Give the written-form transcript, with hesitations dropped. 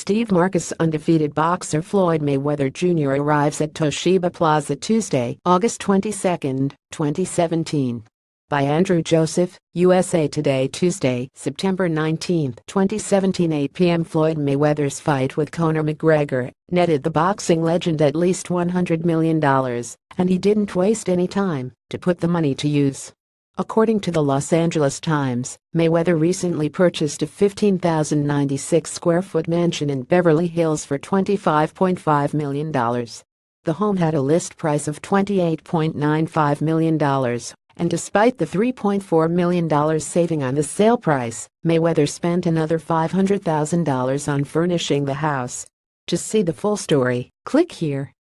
Steve Marcus. Undefeated boxer Floyd Mayweather Jr. arrives at Toshiba Plaza Tuesday, August 22, 2017. By Andrew Joseph, USA Today. Tuesday, September 19, 2017, 8 p.m. Floyd Mayweather's fight with Conor McGregor netted the boxing legend at least $100 million, and he didn't waste any time to put the money to use. According to the Los Angeles Times, Mayweather recently purchased a 15,096 square foot mansion in Beverly Hills for $25.5 million. The home had a list price of $28.95 million, and despite the $3.4 million saving on the sale price, Mayweather spent another $500,000 on furnishing the house. To see the full story, click here.